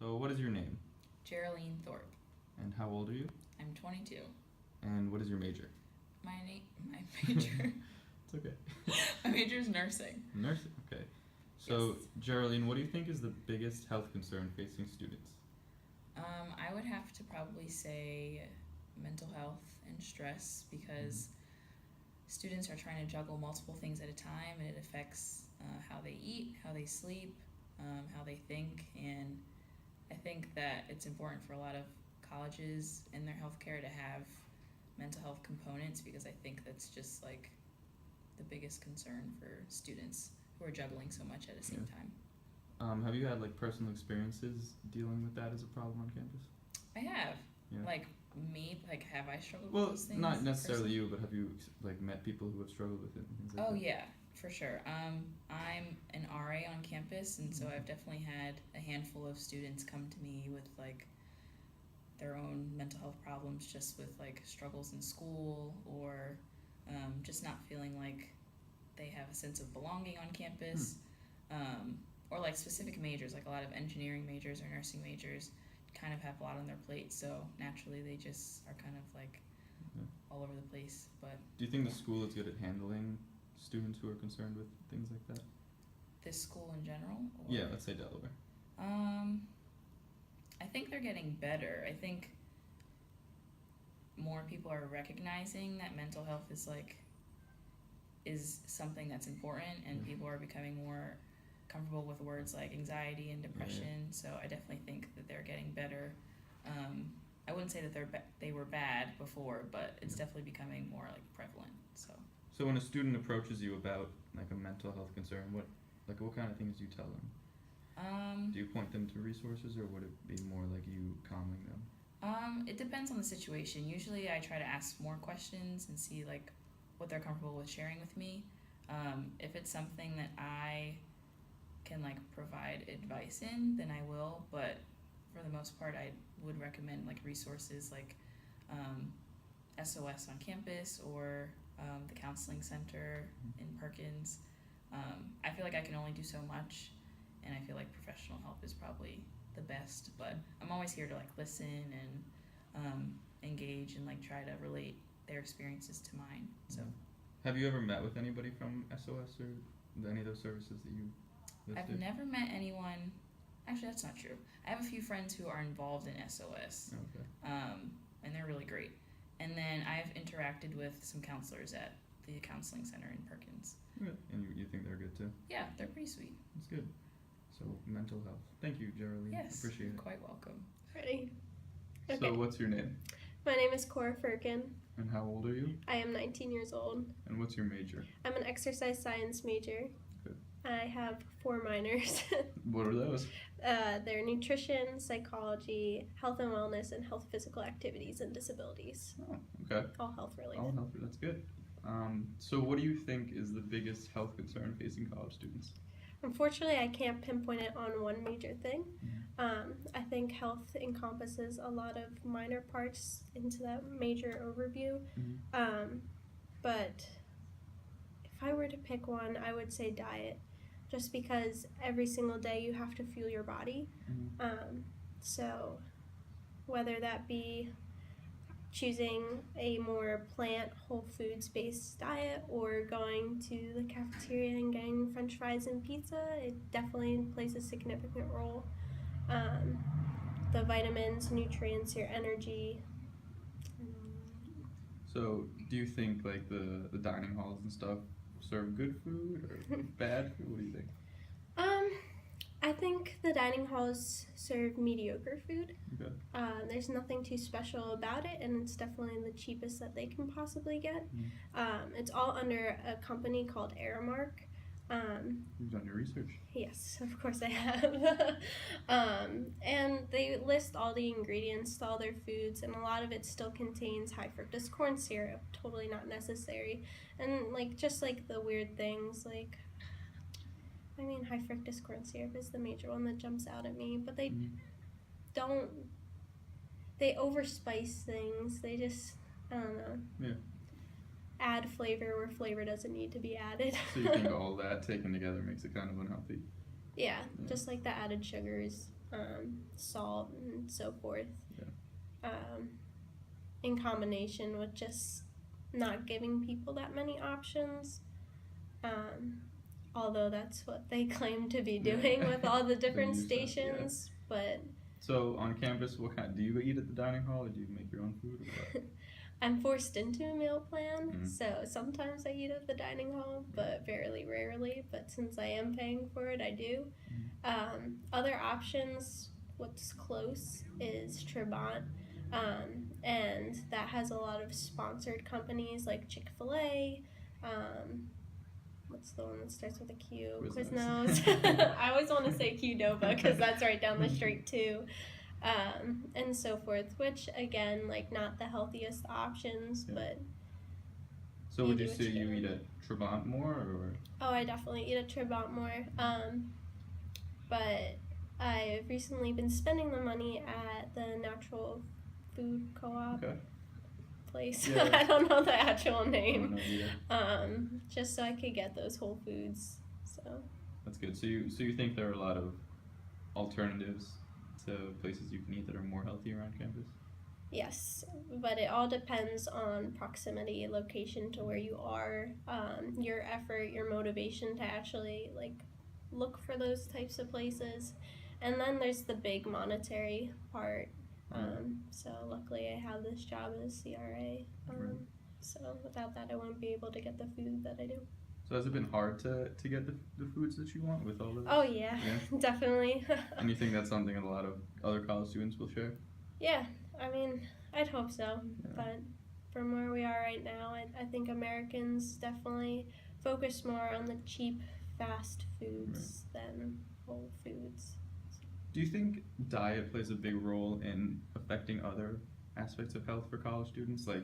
So, what is your name? Geraldine Thorpe. And how old are you? I'm 22. And what is your major? My major. It's okay. My major is nursing. Nursing. Okay. So, Yes. Geraldine, what do you think is the biggest health concern facing students? I would have to probably say mental health and stress because students are trying to juggle multiple things at a time, and it affects how they eat, how they sleep, how they think, and I think that it's important for a lot of colleges in their healthcare to have mental health components because I think that's just like the biggest concern for students who are juggling so much at the same time. Have you had like personal experiences dealing with that as a problem on campus? I have. Yeah. Like me, like have I struggled Well, with those things? not necessarily personally? you, but have you like met people who have struggled with it and things like Oh that? yeah, for sure. I'm an RA on campus, and so I've definitely had a handful of students come to me with like their own mental health problems, just with like struggles in school or just not feeling like they have a sense of belonging on campus, or like specific majors, like a lot of engineering majors or nursing majors, kind of have a lot on their plate, so naturally they just are kind of like Yeah. all over the place. But Do you think the school is good at handling students who are concerned with things like that? this school in general, or, Yeah, let's say Delaware. I think they're getting better. I think more people are recognizing that mental health is something that's important, and people are becoming more comfortable with words like anxiety and depression. So I definitely think that they're getting better. I wouldn't say that they were bad before, but it's definitely becoming more like prevalent. So So when a student approaches you about like a mental health concern, what kind of things do you tell them? Do you point them to resources, or would it be more like you calming them? It depends on the situation. Usually I try to ask more questions and see like what they're comfortable with sharing with me. If it's something that I can like provide advice in, then I will, but for the most part I would recommend like resources like SOS on campus or the counseling center in Perkins. I feel like I can only do so much, and I feel like professional help is probably the best, but I'm always here to like listen and engage and like try to relate their experiences to mine. So Have you ever met with anybody from SOS or any of those services that you listed? I've never met anyone. Actually, that's not true. I have a few friends who are involved in SOS, Okay. and they're really great. And then I've interacted with some counselors at the counseling center in Perkins. Good. And you think they're good too? Yeah, they're pretty sweet. That's good. So mental health. Thank you, Geraldine. Yes, Appreciate you're it. quite welcome. Ready? So Okay. what's your name? My name is Cora Firkin. And how old are you? I am 19 years old. And what's your major? I'm an exercise science major. Good. I have 4 minors. What are those? They're nutrition, psychology, health and wellness, and health, physical activities, and disabilities. Oh, okay. All health related. All healthy. That's good. So what do you think is the biggest health concern facing college students? Unfortunately, I can't pinpoint it on one major thing. I think health encompasses a lot of minor parts into that major overview. But if I were to pick one, I would say diet, just because every single day you have to fuel your body. So whether that be choosing a more plant, whole foods based diet, or going to the cafeteria and getting french fries and pizza, it definitely plays a significant role. The vitamins, nutrients, your energy. So do you think like the dining halls and stuff serve good food or bad food? What do you think? I think the dining halls serve mediocre food. Okay. There's nothing too special about it, and it's definitely the cheapest that they can possibly get. It's all under a company called Aramark. You've done your research. Yes, of course I have. And they list all the ingredients to all their foods, and a lot of it still contains high fructose corn syrup, totally not necessary. And like just like the weird things, like high fructose corn syrup is the major one that jumps out at me, but they overspice things. They just, I don't know. Yeah. Add flavor where flavor doesn't need to be added. So you think all that taken together makes it kind of unhealthy? Yeah, just like the added sugars. salt, and so forth. Yeah. In combination with just not giving people that many options. Although that's what they claim to be doing with all the different stations, but so on campus, do you eat at the dining hall, or do you make your own food, or what? I'm forced into a meal plan, so sometimes I eat at the dining hall, but very rarely. But since I am paying for it, I do. Other options, what's close is Trabant, and that has a lot of sponsored companies like Chick-fil-A. What's the one that starts with a Q? Quiznos. I always want to say Qdoba because that's right down the street too. And so forth, which again, like not the healthiest options, but. So would you say you eat at Trabant more, or? Oh, I definitely eat at Trabant more. But I've recently been spending the money at the Natural Food Co-op place. Yeah. I don't know the actual name. Just so I could get those whole foods. So. That's good. So you think there are a lot of alternatives to places you can eat that are more healthy around campus? Yes, but it all depends on proximity, location to where you are, your effort, your motivation to actually look for those types of places, and then there's the big monetary part. So luckily I have this job as CRA. So without that I wouldn't be able to get the food that I do. So has it been hard to get the foods that you want with all of this? Oh yeah. Definitely. And you think that's something a lot of other college students will share? Yeah, I mean, I'd hope so. Yeah. But from where we are right now, I think Americans definitely focus more on the cheap, fast foods than whole foods. Do you think diet plays a big role in affecting other aspects of health for college students? Like,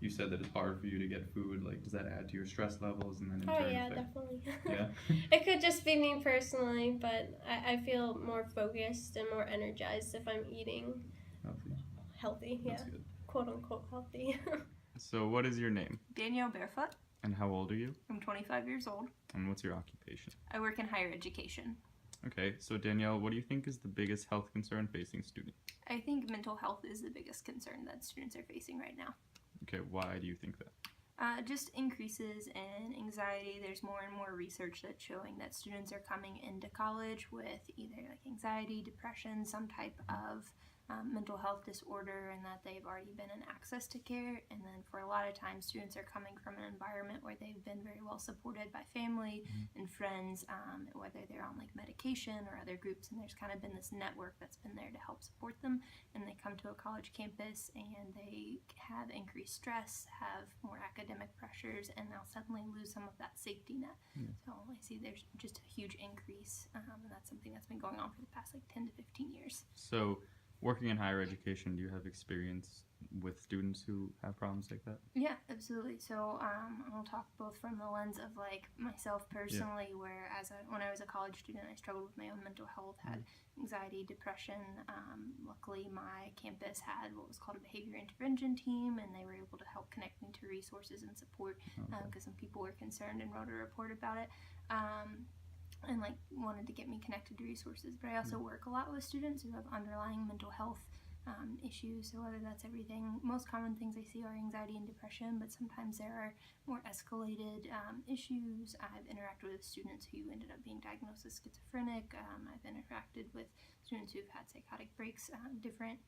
you said that it's hard for you to get food. Like, does that add to your stress levels and then in turn affect... definitely. Yeah. It could just be me personally, but I feel more focused and more energized if I'm eating healthy. Yeah. Quote unquote healthy. So what is your name? Danielle Barefoot. And how old are you? I'm 25 years old. And what's your occupation? I work in higher education. Okay, so Danielle, what do you think is the biggest health concern facing students? I think mental health is the biggest concern that students are facing right now. Okay, why do you think that? Just increases in anxiety. There's more and more research that's showing that students are coming into college with either anxiety, depression, some type of mental health disorder, and that they've already been in access to care. And then for a lot of times, students are coming from an environment where they've been very well supported by family and friends, whether they're on medication or other groups, and there's kind of been this network that's been there to help support them. And they come to a college campus and they have increased stress, have more academic pressures, and they'll suddenly lose some of that safety net. So I see there's just a huge increase, and that's something that's been going on for the past 10 to 15 years. So working in higher education, do you have experience with students who have problems like that? Yeah, absolutely. So I'll talk both from the lens of myself personally, where when I was a college student, I struggled with my own mental health, had anxiety, depression. Luckily, my campus had what was called a behavior intervention team, and they were able to help connect me to resources and support because some people were concerned and wrote a report about it. And wanted to get me connected to resources. But I also work a lot with students who have underlying mental health issues. So whether that's everything, most common things I see are anxiety and depression, but sometimes there are more escalated issues. I've interacted with students who ended up being diagnosed as schizophrenic. I've interacted with students who've had psychotic breaks, different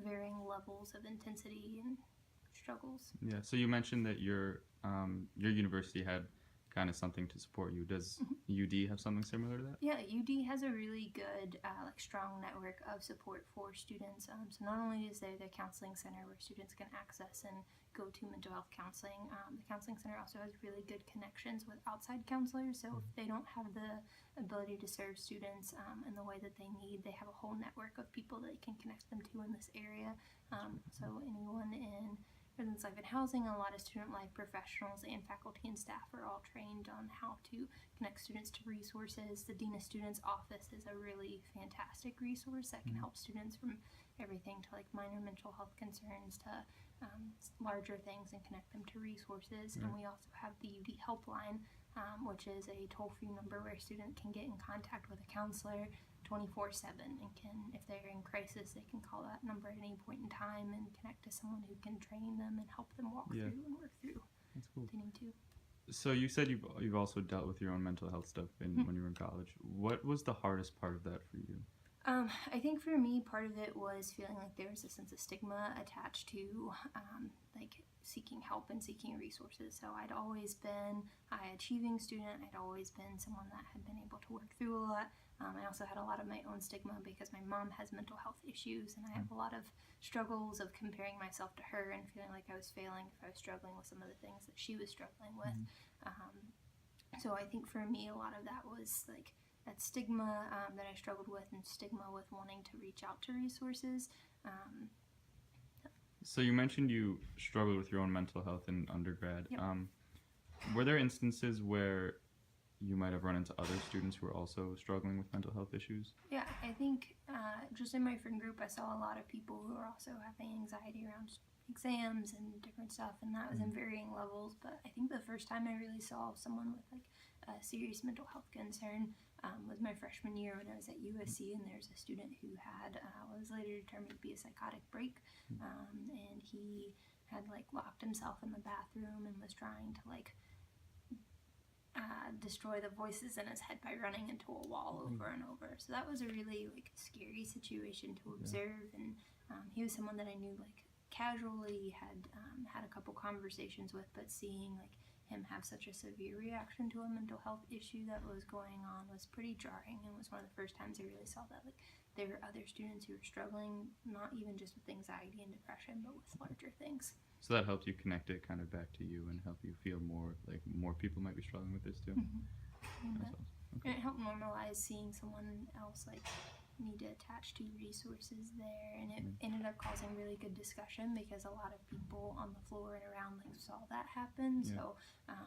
varying levels of intensity and struggles. Yeah, so you mentioned that your university had kind of something to support you. Does UD have something similar to that? Yeah, UD has a really good, strong network of support for students. So not only is there the counseling center where students can access and go to mental health counseling, the counseling center also has really good connections with outside counselors. So if they don't have the ability to serve students in the way that they need, they have a whole network of people that they can connect them to in this area. So anyone in residence life and housing, a lot of student life professionals and faculty and staff are all trained on how to connect students to resources. The Dean of Students office is a really fantastic resource that can help students from everything to minor mental health concerns to larger things and connect them to resources. And we also have the UD helpline, which is a toll-free number where a student can get in contact with a counselor 24/7 and can, if they're in crisis, they can call that number at any point in time and connect to someone who can train them and help them walk Yeah. through and work through That's cool. what they need to. So you said you've also dealt with your own mental health stuff when you were in college. What was the hardest part of that for you? I think for me, part of it was feeling like there was a sense of stigma attached to like seeking help and seeking resources. So I'd always been a high achieving student. I'd always been someone that had been able to work through a lot. I also had a lot of my own stigma because my mom has mental health issues, and I have a lot of struggles of comparing myself to her and feeling like I was failing if I was struggling with some of the things that she was struggling with. So I think for me, a lot of that was like that stigma that I struggled with, and stigma with wanting to reach out to resources. So you mentioned you struggled with your own mental health in undergrad. Yep. Were there instances where you might have run into other students who are also struggling with mental health issues? Yeah, I think just in my friend group, I saw a lot of people who are also having anxiety around exams and different stuff, and that was in varying levels. But I think the first time I really saw someone with like a serious mental health concern was my freshman year when I was at USC, and there's a student who had what was later determined to be a psychotic break, and he had like locked himself in the bathroom and was trying to like destroy the voices in his head by running into a wall over and over. So that was a really like scary situation to observe, and he was someone that I knew like casually had had a couple conversations with, but seeing like him have such a severe reaction to a mental health issue that was going on was pretty jarring, and was one of the first times I really saw that like there were other students who were struggling not even just with anxiety and depression, but with larger things. So that helped you connect it kind of back to you and help you feel more like more people might be struggling with this too. And That's awesome. Okay. it helped normalize seeing someone else like need to attach to resources there, and it ended up causing really good discussion because a lot of people on the floor and around like saw that happen. Yeah. So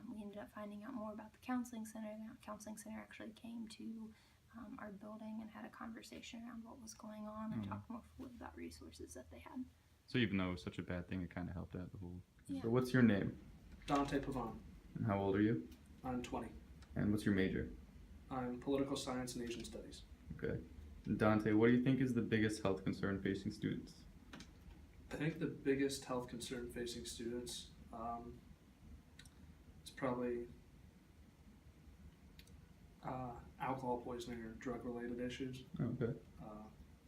we ended up finding out more about the counseling center. The counseling center actually came to our building and had a conversation around what was going on and talked more fully about resources that they had. So even though it was such a bad thing, it kind of helped out the whole. Yeah. So what's your name? Dante Pavon. And how old are you? I'm 20. And what's your major? I'm political science and Asian studies. Okay. And Dante, what do you think is the biggest health concern facing students? I think the biggest health concern facing students is probably alcohol poisoning or drug-related issues, Okay.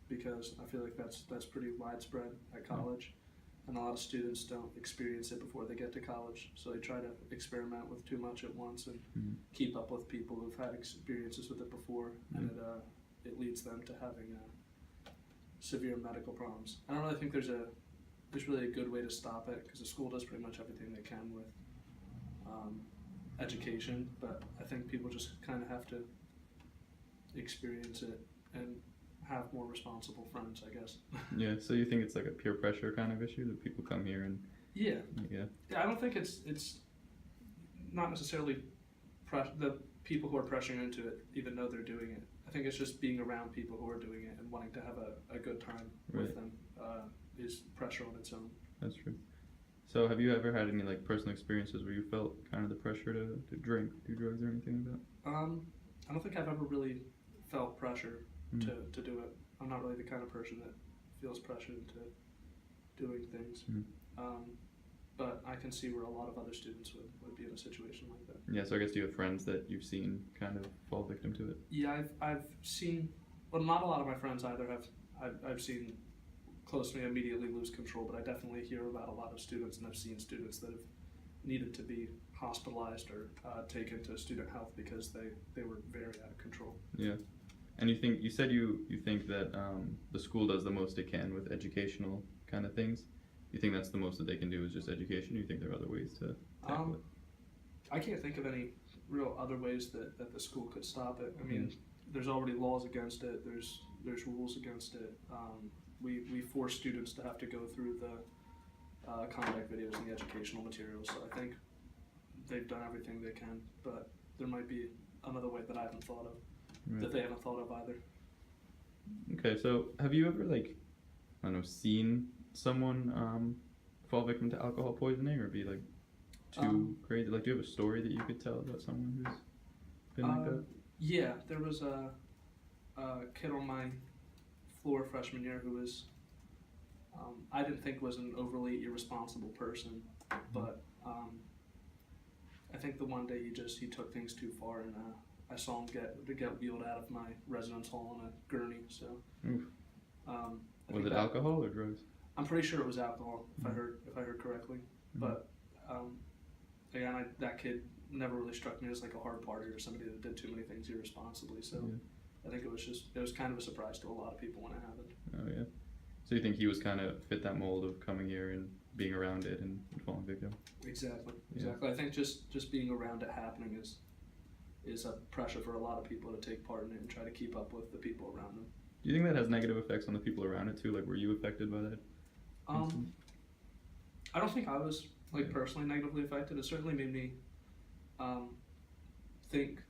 because I feel like that's pretty widespread at college, and a lot of students don't experience it before they get to college, so they try to experiment with too much at once and keep up with people who've had experiences with it before, and it leads them to having severe medical problems. I don't really think there's really a good way to stop it, because the school does pretty much everything they can with education, but I think people just kind of have to experience it and have more responsible friends, I guess. Yeah. So you think it's like a peer pressure kind of issue that people come here and Yeah. yeah. I don't think it's not necessarily the people who are pressuring into it even though they're doing it. I think it's just being around people who are doing it and wanting to have a good time with them is pressure on its own. That's true. So have you ever had any like personal experiences where you felt kind of the pressure to drink, do drugs, or anything like that? I don't think I've ever really felt pressure to do it. I'm not really the kind of person that feels pressure into doing things. But I can see where a lot of other students would be in a situation like that. Yeah, so I guess do you have friends that you've seen kind of fall victim to it? Yeah, I've seen, well, not a lot of my friends either I've seen close to me immediately lose control, but I definitely hear about a lot of students, and I've seen students that have needed to be hospitalized or taken to student health because they were very out of control. Yeah. And you said you think that the school does the most it can with educational kind of things. You think that's the most that they can do is just education, or you think there are other ways to tackle it? I can't think of any real other ways that the school could stop it. I mean, there's already laws against it, there's rules against it. We force students to have to go through the conduct videos and the educational materials, so I think they've done everything they can, but there might be another way that I haven't thought of, that they haven't thought of either. Okay, so have you ever seen someone fall victim to alcohol poisoning or be like too crazy? Like, do you have a story that you could tell about someone who's been like that? Yeah, there was kid on my floor freshman year who was, I didn't think was an overly irresponsible person, but I think the one day he took things too far, and I saw him get wheeled out of my residence hall on a gurney. So, Oof. I Was think it alcohol or drugs? I'm pretty sure it was alcohol, if I heard correctly. But again, that kid never really struck me as like a hard partier or somebody that did too many things irresponsibly. So I think it was kind of a surprise to a lot of people when it happened. Oh yeah. So you think he was kind of fit that mold of coming here and being around it and falling victim? Exactly. Yeah. I think just being around it happening is a pressure for a lot of people to take part in it and try to keep up with the people around them. Do you think that has negative effects on the people around it too? Like, were you affected by that? I don't think I was personally negatively affected. It certainly made me think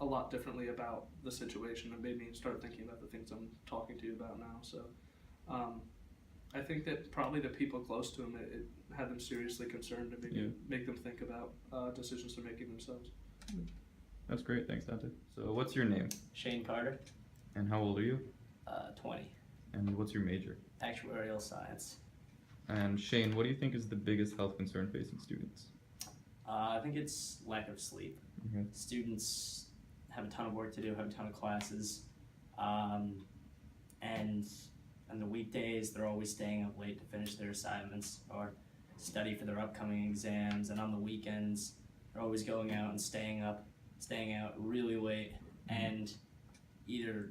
a lot differently about the situation. It made me start thinking about the things I'm talking to you about now. So I think that probably the people close to him, it had them seriously concerned and make them think about decisions they're making themselves. That's great. Thanks, Dante. So what's your name? Shane Carter, And how old are you? 20, And what's your major? actuarial science. And Shane, what do you think is the biggest health concern facing students? I think it's lack of sleep. Okay. Students have a ton of work to do, have a ton of classes, and on the weekdays they're always staying up late to finish their assignments or study for their upcoming exams, and on the weekends they're always going out and staying out really late and either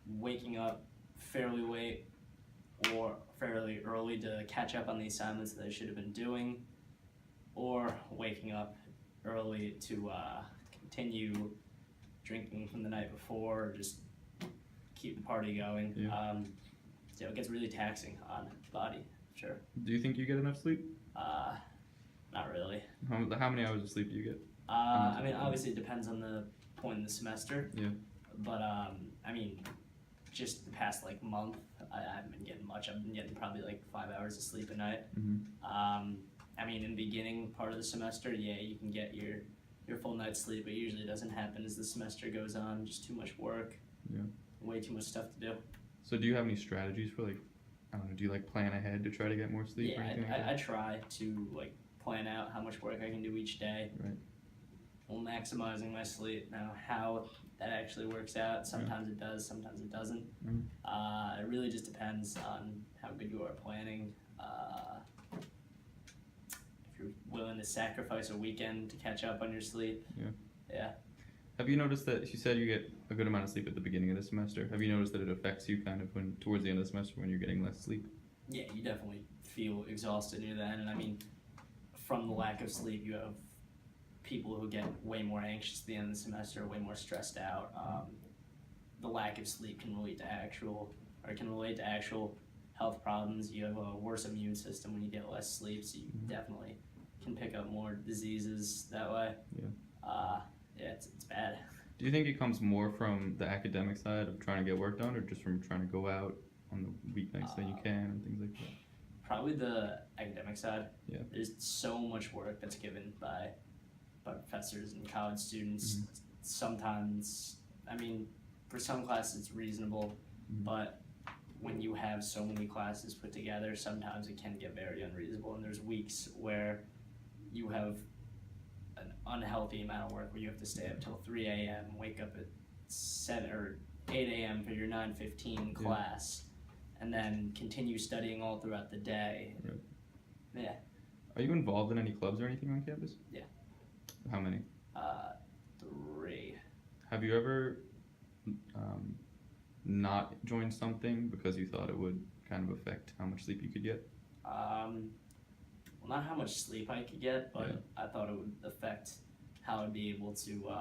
waking up fairly late or fairly early to catch up on the assignments that they should have been doing, or waking up early to continue drinking from the night before, or just keep the party going. Yeah. So it gets really taxing on the body, sure. Do you think you get enough sleep? Not really. How many hours of sleep do you get? I mean, obviously it depends on the point in the semester. Yeah. But I mean, just the past month, I haven't been getting much. I've been getting probably 5 hours of sleep a night. Mm-hmm. I mean, in the beginning part of the semester, yeah, you can get your full night's sleep, but usually it doesn't happen as the semester goes on. Just too much work. Yeah. Way too much stuff to do. So do you have any strategies for I don't know, do you plan ahead to try to get more sleep or Yeah, anything like I that? try to plan out how much work I can do each day. Right. While maximizing my sleep. Now, how that actually works out, sometimes it does, sometimes it doesn't. It really just depends on how good you are at planning. If you're willing to sacrifice a weekend to catch up on your sleep. Yeah. Have you noticed that you said you get a good amount of sleep at the beginning of the semester? Have you noticed that it affects you kind of towards the end of the semester when you're getting less sleep? Yeah, you definitely feel exhausted near the end, and I mean, from the lack of sleep, you have people who get way more anxious at the end of the semester, way more stressed out. The lack of sleep can relate to actual health problems. You have a worse immune system when you get less sleep, so you definitely can pick up more diseases that way. Yeah, it's bad. Do you think it comes more from the academic side of trying to get work done, or just from trying to go out on the weeknights that you can and things like that? Probably the academic side. Yeah. There's so much work that's given by professors and college students. Sometimes, I mean, for some classes it's reasonable, but when you have so many classes put together, sometimes it can get very unreasonable, and there's weeks where you have an unhealthy amount of work where you have to stay up till 3 a.m., wake up at 7 or 8 a.m. for your 9:15 class, and then continue studying all throughout the day. Right. Yeah. Are you involved in any clubs or anything on campus? Yeah. How many? 3. Have you ever not joined something because you thought it would kind of affect how much sleep you could get? Well, not how much sleep I could get, but I thought it would affect how I'd be able to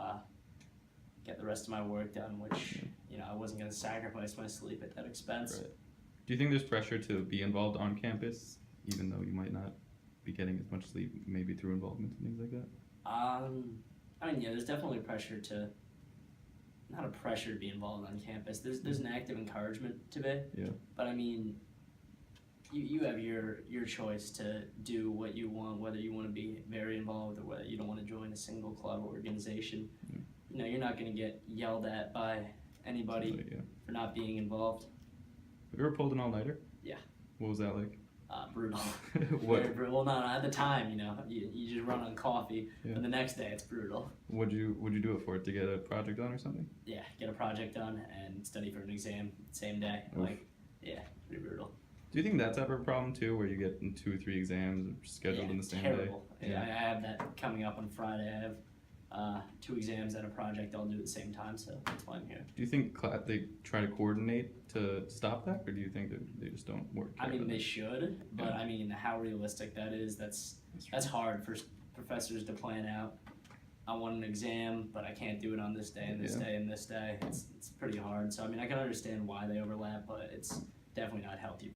get the rest of my work done, which, I wasn't going to sacrifice my sleep at that expense. Right. Do you think there's pressure to be involved on campus, even though you might not be getting as much sleep, maybe through involvement and things like that? I mean, yeah, there's definitely pressure not a pressure to be involved on campus. There's an active encouragement to be. Yeah. But I mean, you have your choice to do what you want, whether you want to be very involved or whether you don't want to join a single club or organization. Yeah. You're not going to get yelled at by anybody Like, yeah. for not being involved. Have you ever pulled an all-nighter? Yeah. What was that like? Brutal. What Very brutal. Well, not at the time, you just run on coffee, Yeah. and the next day it's brutal. would you do it for? To get a project done or something? Yeah, get a project done and study for an exam same day. Oof. Like, yeah, pretty brutal. Do you think that's ever a problem too, where you get 2 or 3 exams scheduled in the same terrible. day? Yeah, I have that coming up on Friday. I have 2 exams and a project I'll do at the same time, so that's why I'm here. Do you think they try to coordinate to stop that, or do you think that they just don't work? I mean, together? they should, but Yeah. I mean, how realistic that is, that's hard for professors to plan out. I want an exam, but I can't do it on this day and this Yeah. day and this day. It's pretty hard. So I mean, I can understand why they overlap, but it's definitely not healthy